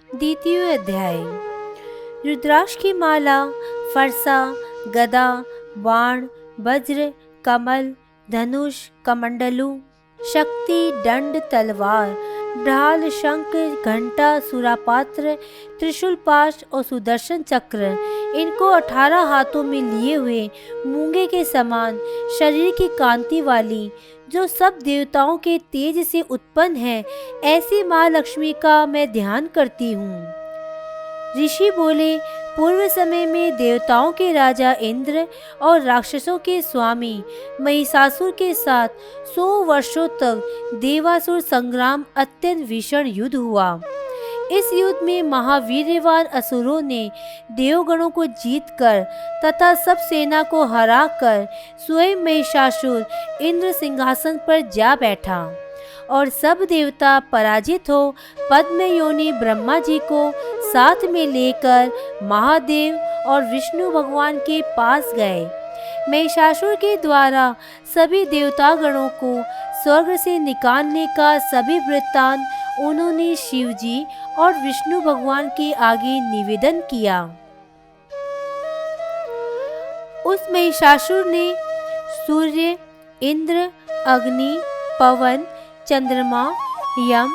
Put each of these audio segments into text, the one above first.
द्वितीय अध्याय। रुद्राक्ष की माला, फरसा, गदा, बाण, वज्र, कमल, धनुष, कमंडलू, शक्ति, दंड, तलवार, ढाल, शंख, घंटा, सुरापात्र, त्रिशूल, पाश और सुदर्शन चक्र, इनको 18 हाथों में लिए हुए मूंगे के समान शरीर की कांति वाली, जो सब देवताओं के तेज से उत्पन्न है, ऐसी माँ लक्ष्मी का मैं ध्यान करती हूँ। ऋषि बोले, पूर्व समय में देवताओं के राजा इंद्र और राक्षसों के स्वामी महिषासुर के साथ 100 वर्षों तक देवासुर संग्राम अत्यंत भीषण युद्ध हुआ। इस युद्ध में महावीर्यवान असुरों ने देवगणों को जीतकर तथा सब सेना को हराकर स्वयं महिषासुर इंद्र सिंहासन पर जा बैठा और सब देवता पराजित हो पद्म योनि ब्रह्मा जी को साथ में लेकर महादेव और विष्णु भगवान के पास गए। महिषासुर के द्वारा सभी देवतागणों को स्वर्ग से निकालने का सभी वृत्तांत उन्होंने शिव जी और विष्णु भगवान के आगे निवेदन किया। उस महिषासुर ने सूर्य, इंद्र, अग्नि, पवन, चंद्रमा, यम,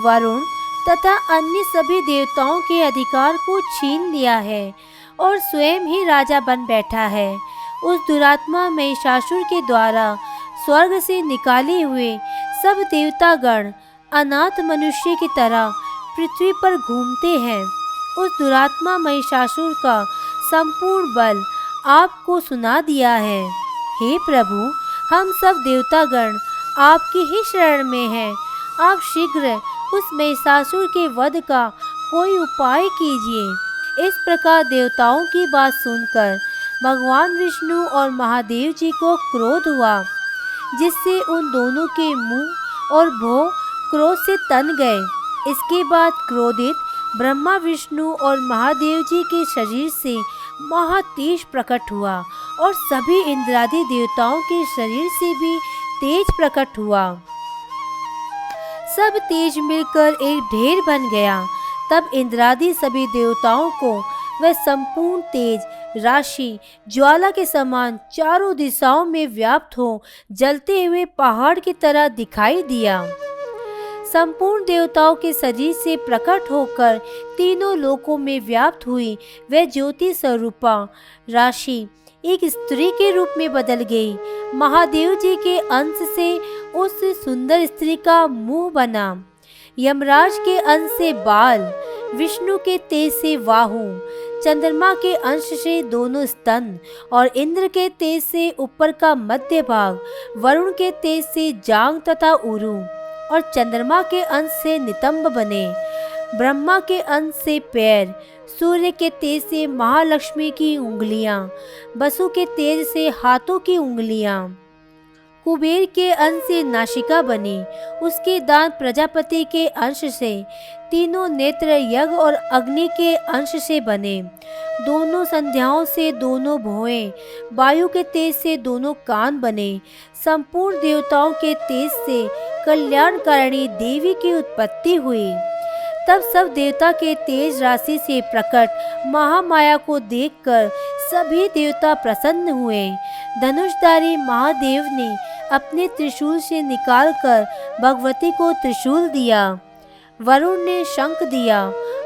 वरुण तथा अन्य सभी देवताओं के अधिकार को छीन लिया है और स्वयं ही राजा बन बैठा है। उस दुरात्मा महिषासुर के द्वारा स्वर्ग से निकाले हुए सब देवतागण अनाथ मनुष्य की तरह पृथ्वी पर घूमते हैं। उस दुरात्मा महिषासुर का संपूर्ण बल आपको सुना दिया है। हे प्रभु, हम सब देवतागण आपकी ही शरण में हैं। आप शीघ्र उस महिषासुर के वध का कोई उपाय कीजिए। इस प्रकार देवताओं की बात सुनकर भगवान विष्णु और महादेव जी को क्रोध हुआ, जिससे उन दोनों के मुंह और भौं क्रोध से तन गए। इसके बाद क्रोधित ब्रह्मा, विष्णु और महादेव जी के शरीर से महातेज प्रकट हुआ और सभी इंद्रादि देवताओं के शरीर से भी तेज प्रकट हुआ। सब तेज मिलकर एक ढेर बन गया। तब इंद्रादि सभी देवताओं को वह संपूर्ण तेज राशि ज्वाला के समान चारों दिशाओं में व्याप्त हो जलते हुए पहाड़ की तरह दिखाई दिया। संपूर्ण देवताओं के शरीर से प्रकट होकर तीनों लोकों में व्याप्त हुई वह ज्योति स्वरूपा राशि एक स्त्री के रूप में बदल गई। महादेव जी के अंश से उस सुंदर स्त्री का मुंह बना, यमराज के अंश से बाल, विष्णु के तेज से बाहु, चंद्रमा के अंश से दोनों स्तन और इंद्र के तेज से ऊपर का मध्य भाग, वरुण के तेज से जांग तथा उरु और चंद्रमा के अंश से नितंब बने। ब्रह्मा के अंश से पैर, सूर्य के तेज से महालक्ष्मी की उंगलियां, वसु के तेज से हाथों की उंगलियां, कुबेर के अंश से नासिका बनी, उसके दांत प्रजापति के अंश से, तीनों नेत्र यज्ञ और अग्नि के अंश से बने। दोनों संध्याओं से दोनों भौएं, वायु के तेज से दोनों कान बने। संपूर्ण देवताओं के तेज से कल्याणकारिणी देवी की उत्पत्ति हुई। तब सब देवता के तेज राशि से प्रकट महामाया को देखकर सभी देवता प्रसन्न हुए। धनुषधारी महादेव ने अपने त्रिशूल से निकालकर भगवती को त्रिशूल दिया, वरुण ने शंख दिया,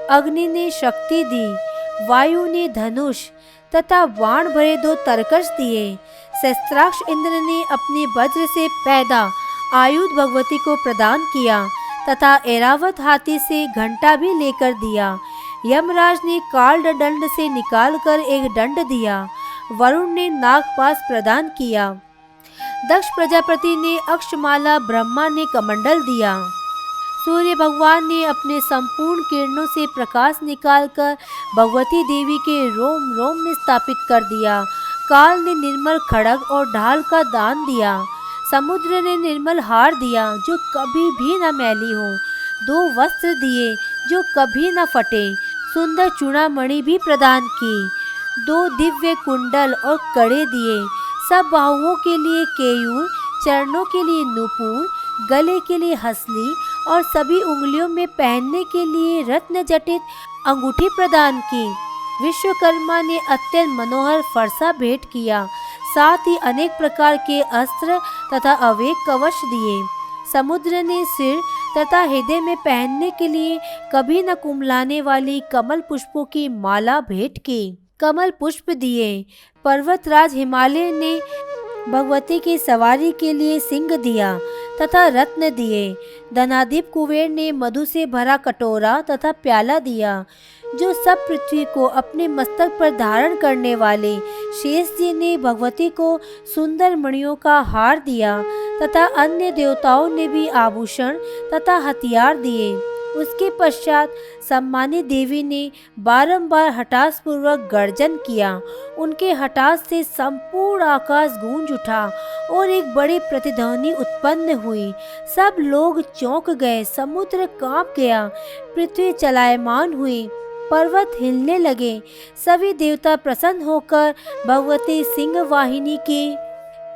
अग्नि ने शक्ति दी, वायु ने धनुष तथा बाण भरे 2 तरकश दिए। शस्त्राक्ष इंद्र ने अपने वज्र से पैदा आयुध भगवती को प्रदान किया तथा ऐरावत हाथी से घंटा भी लेकर दिया। यमराज ने काल दंड से निकालकर एक दंड दिया। वरुण ने नागपाश प्रदान किया। दक्ष प्रजापति ने अक्षमाला, ब्रह्मा ने कमंडल दिया। सूर्य भगवान ने अपने संपूर्ण किरणों से प्रकाश निकालकर भगवती देवी के रोम रोम में स्थापित कर दिया। काल ने निर्मल खड्ग और ढाल का दान दिया। समुद्र ने निर्मल हार दिया जो कभी भी न मैली हो। 2 वस्त्र दिए जो कभी न फटे। सुंदर चूड़ामणि भी प्रदान की। 2 दिव्य कुंडल और कड़े दिए। सब बाहुओं के लिए केयूर, चरणों के लिए नूपुर, गले के लिए हसली और सभी उंगलियों में पहनने के लिए रत्न जटित अंगूठी प्रदान की। विश्वकर्मा ने अत्यंत मनोहर फरसा भेंट किया, साथ ही अनेक प्रकार के अस्त्र तथा अवेक कवच दिए। समुद्र ने सिर तथा हृदय में पहनने के लिए कभी न कुम्हलाने वाली कमल पुष्पों की माला भेंट की। कमल पुष्प दिए। पर्वतराज हिमालय ने भगवती की सवारी के लिए सिंह दिया तथा रत्न दिए। धनादीप कुबेर ने मधु से भरा कटोरा तथा प्याला दिया। जो सब पृथ्वी को अपने मस्तक पर धारण करने वाले शेष जी ने भगवती को सुंदर मणियों का हार दिया तथा अन्य देवताओं ने भी आभूषण तथा हथियार दिए। उसके पश्चात सम्मानित देवी ने बारंबार हठास पूर्वक गर्जन किया। उनके हठास से संपूर्ण आकाश गूंज उठा और एक बड़ी प्रतिध्वनि उत्पन्न हुई। सब लोग चौंक गए, समुद्र कांप गया, पृथ्वी चलायमान हुई, पर्वत हिलने लगे। सभी देवता प्रसन्न होकर भगवती सिंह वाहिनी की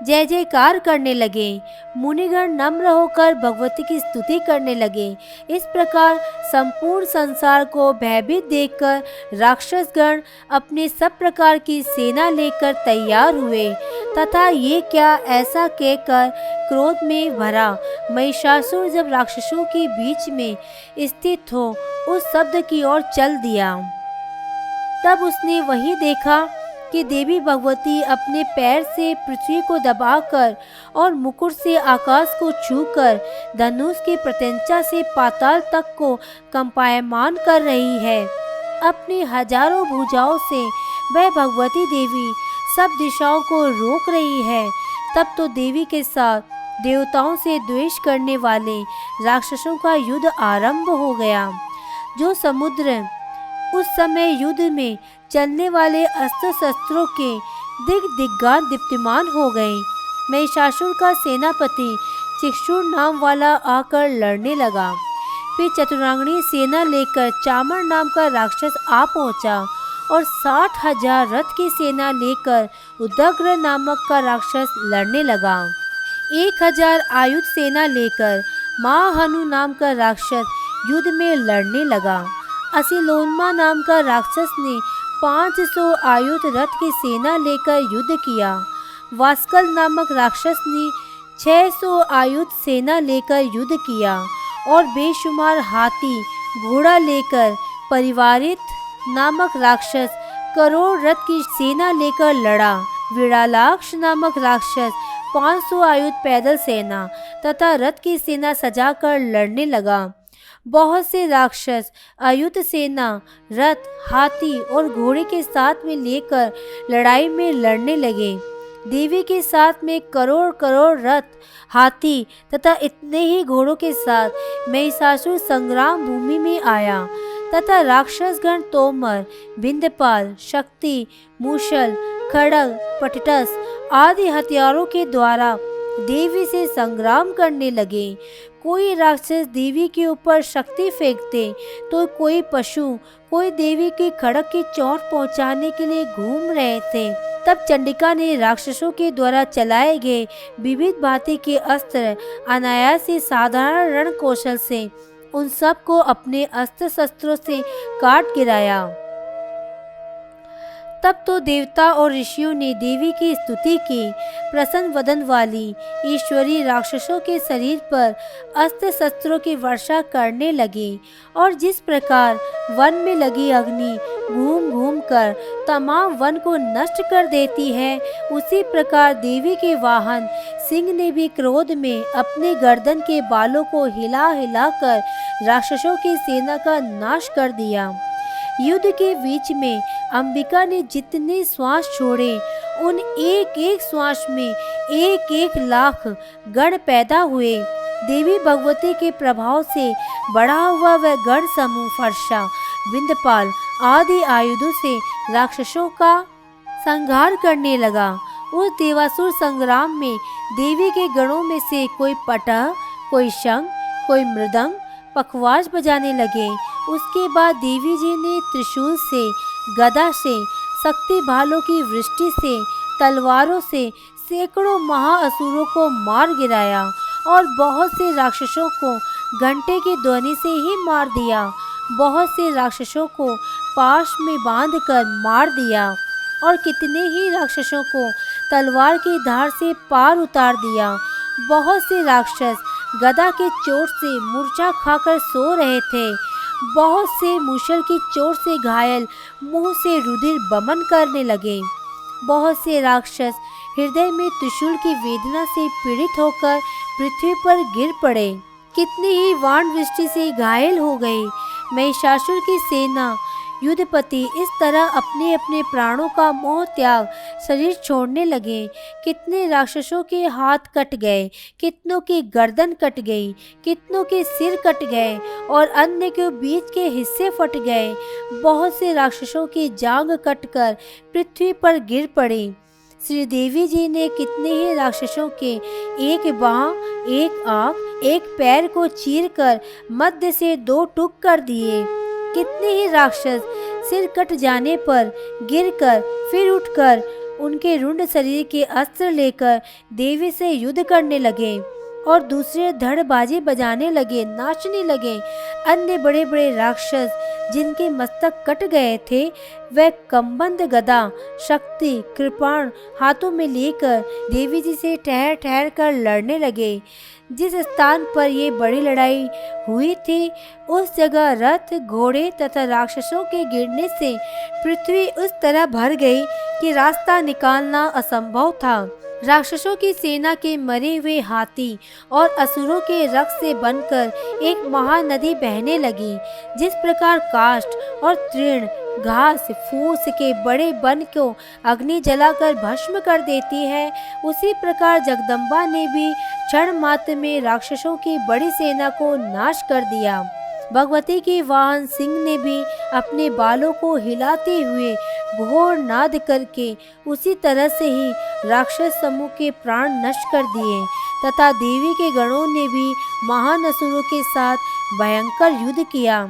जय जयकार करने लगे। मुनिगण नम्र होकर भगवती की स्तुति करने लगे। इस प्रकार संपूर्ण संसार को भयभीत देखकर राक्षसगण अपने सब प्रकार की सेना लेकर तैयार हुए तथा ये क्या ऐसा कहकर क्रोध में भरा महिषासुर जब राक्षसों के बीच में स्थित हो उस शब्द की ओर चल दिया। तब उसने वही देखा कि देवी भगवती अपने पैर से पृथ्वी को दबाकर और मुकुट से आकाश को छूकर धनुष की प्रत्यंचा से पाताल तक को कंपायमान कर रही है। अपनी हजारों भुजाओं से वह भगवती देवी सब दिशाओं को रोक रही है। तब तो देवी के साथ देवताओं से द्वेष करने वाले राक्षसों का युद्ध आरंभ हो गया। जो समुद्र उस समय युद्ध में चलने वाले अस्त्र शस्त्रों के दिग्गज दीप्तिमान हो गए। महिषासुर का सेनापति चिक्षुर नाम वाला आकर लड़ने लगा। फिर चतुरांगनी सेना लेकर चामर नाम का राक्षस आ पहुंचा और 60,000 रथ की सेना लेकर उदग्र नामक का राक्षस लड़ने लगा। 1,000 आयुध सेना लेकर महाहनु नाम का राक्षस युद्ध में लड़ने लगा। असिलोन्मा नाम का राक्षस ने 500 आयुध रथ की सेना लेकर युद्ध किया। वास्कल नामक राक्षस ने 600 आयुध सेना लेकर युद्ध किया और बेशुमार हाथी घोड़ा लेकर परिवारित नामक राक्षस करोड़ रथ की सेना लेकर लड़ा। विड़ालाक्ष नामक राक्षस 500 आयुध पैदल सेना तथा रथ की सेना सजाकर लड़ने लगा। बहुत से राक्षस आयुध सेना रथ हाथी और घोड़े के साथ में लेकर लड़ाई में लड़ने लगे। देवी के साथ में करोड़ करोड़ रथ हाथी तथा इतने ही घोड़ों के साथ महिषासुर संग्राम भूमि में आया तथा राक्षसगण तोमर बिंदपाल शक्ति मूषल खड़ग पटटस आदि हथियारों के द्वारा देवी से संग्राम करने लगे। कोई राक्षस देवी के ऊपर शक्ति फेंकते तो कोई पशु कोई देवी के खड़ग की चोट पहुंचाने के लिए घूम रहे थे। तब चंडिका ने राक्षसों के द्वारा चलाए गए विविध भांति के अस्त्र अनायास से साधारण रण कौशल से उन सब को अपने अस्त्र शस्त्रों से काट गिराया। तब तो देवता और ऋषियों ने देवी की स्तुति की। प्रसन्न वदन वाली ईश्वरी राक्षसों के शरीर पर अस्त्र शस्त्रों की वर्षा करने लगी और जिस प्रकार वन में लगी अग्नि घूम घूम कर तमाम वन को नष्ट कर देती है, उसी प्रकार देवी के वाहन सिंह ने भी क्रोध में अपने गर्दन के बालों को हिला हिला कर राक्षसों की सेना का नाश कर दिया। युद्ध के बीच में अंबिका ने जितने श्वास छोड़े उन एक एक श्वास में 1-1 लाख गण पैदा हुए। देवी भगवती के प्रभाव से बढ़ा हुआ वह गण समूह फर्षा विंध्यपाल आदि आयुधों से राक्षसों का संहार करने लगा। उस देवासुर संग्राम में देवी के गणों में से कोई पटह कोई शंख कोई मृदंग पखवाज बजाने लगे। उसके बाद देवी जी ने त्रिशूल से गदा से शक्ति भालों की वृष्टि से तलवारों से सैकड़ों महाअसुरों को मार गिराया और बहुत से राक्षसों को घंटे की ध्वनि से ही मार दिया। बहुत से राक्षसों को पाश में बांधकर मार दिया और कितने ही राक्षसों को तलवार की धार से पार उतार दिया। बहुत से राक्षस गदा के चोट से मूर्छा खाकर सो रहे थे। बहुत से मूसल की चोट से घायल मुंह से रुधिर बमन करने लगे। बहुत से राक्षस हृदय में त्रिशूल की वेदना से पीड़ित होकर पृथ्वी पर गिर पड़े। कितनी ही वाण वृष्टि से घायल हो गए। महिषासुर की सेना युद्धपति इस तरह अपने अपने प्राणों का मोह त्याग शरीर छोड़ने लगे। कितने राक्षसों के हाथ कट गए, कितनों की गर्दन कट गई, कितनों के सिर कट गए और अन्य के बीच के हिस्से फट गए। बहुत से राक्षसों की जांघ कटकर पृथ्वी पर गिर पड़ी। श्री देवी जी ने कितने ही राक्षसों के एक बांह, एक आंख, एक पैर को चीरकर मध्य से 2 टुक कर दिए। कितने ही राक्षस सिर कट जाने पर गिरकर फिर उठकर उनके रुंड शरीर के अस्त्र लेकर देवी से युद्ध करने लगे और दूसरे धड़बाजी बजाने लगे, नाचने लगे। अन्य बड़े बड़े राक्षस जिनके मस्तक कट गए थे वह कम्बंद गदा, शक्ति, कृपाण हाथों में लेकर देवी जी से ठहर ठहर कर लड़ने लगे। जिस स्थान पर ये बड़ी लड़ाई हुई थी उस जगह रथ, घोड़े तथा राक्षसों के गिरने से पृथ्वी उस तरह भर गई कि रास्ता निकालना असंभव था। राक्षसों की सेना के मरे हुए हाथी और असुरों के रक्त से बनकर एक महानदी बहने लगी। जिस प्रकार काष्ठ और तृण, घास फूस के बड़े वन को अग्नि जलाकर भस्म कर देती है, उसी प्रकार जगदम्बा ने भी क्षण मात्र में राक्षसों की बड़ी सेना को नाश कर दिया। भगवती के वाहन सिंह ने भी अपने बालों को हिलाते हुए घोर नाद करके उसी तरह से ही राक्षस समूह के प्राण नष्ट कर दिए तथा देवी के गणों ने भी महान असुरों के साथ भयंकर युद्ध किया।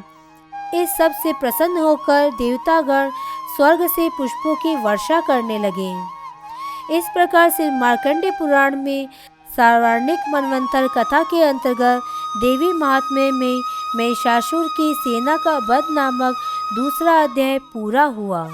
इस सब से प्रसन्न होकर देवतागण स्वर्ग से पुष्पों की वर्षा करने लगे। इस प्रकार से मार्कंडेय पुराण में सार्वणिक मनवंतर कथा के अंतर्गत देवी महात्म्य में महिषासुर की सेना का वध नामक दूसरा अध्याय पूरा हुआ।